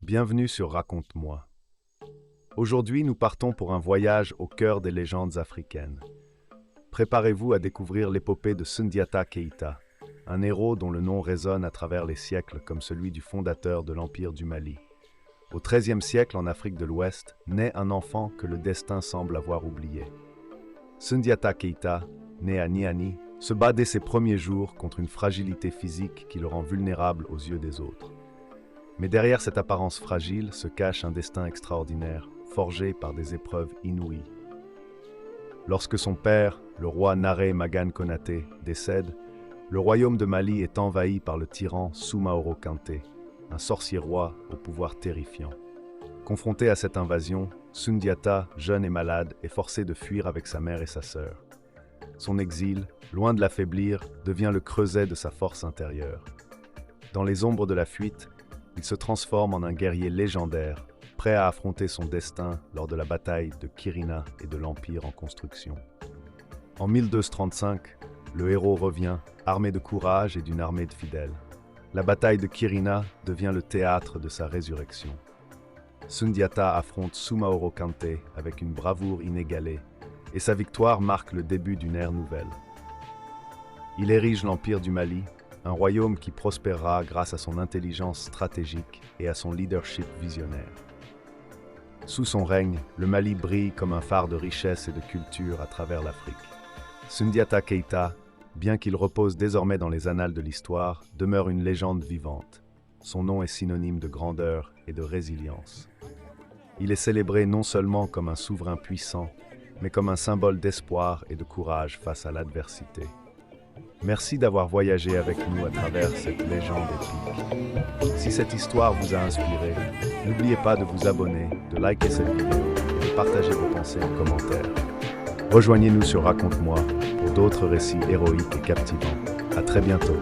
Bienvenue sur Raconte-moi. Aujourd'hui, nous partons pour un voyage au cœur des légendes africaines. Préparez-vous à découvrir l'épopée de Sundiata Keïta, un héros dont le nom résonne à travers les siècles comme celui du fondateur de l'Empire du Mali. Au XIIIe siècle, en Afrique de l'Ouest, naît un enfant que le destin semble avoir oublié. Sundiata Keïta, né à Niani, se bat dès ses premiers jours contre une fragilité physique qui le rend vulnérable aux yeux des autres. Mais derrière cette apparence fragile se cache un destin extraordinaire, forgé par des épreuves inouïes. Lorsque son père, le roi Naré Magane Konaté, décède, le royaume de Mali est envahi par le tyran Soumaoro Kanté, un sorcier roi au pouvoir terrifiant. Confronté à cette invasion, Sundiata, jeune et malade, est forcé de fuir avec sa mère et sa sœur. Son exil, loin de l'affaiblir, devient le creuset de sa force intérieure. Dans les ombres de la fuite, il se transforme en un guerrier légendaire, prêt à affronter son destin lors de la bataille de Kirina et de l'Empire en construction. En 1235, le héros revient, armé de courage et d'une armée de fidèles. La bataille de Kirina devient le théâtre de sa résurrection. Sundiata affronte Soumaoro Kanté avec une bravoure inégalée, et sa victoire marque le début d'une ère nouvelle. Il érige l'Empire du Mali, un royaume qui prospérera grâce à son intelligence stratégique et à son leadership visionnaire. Sous son règne, le Mali brille comme un phare de richesse et de culture à travers l'Afrique. Sundiata Keïta, bien qu'il repose désormais dans les annales de l'histoire, demeure une légende vivante. Son nom est synonyme de grandeur et de résilience. Il est célébré non seulement comme un souverain puissant, mais comme un symbole d'espoir et de courage face à l'adversité. Merci d'avoir voyagé avec nous à travers cette légende épique. Si cette histoire vous a inspiré, n'oubliez pas de vous abonner, de liker cette vidéo et de partager vos pensées en commentaire. Rejoignez-nous sur Raconte-moi pour d'autres récits héroïques et captivants. À très bientôt.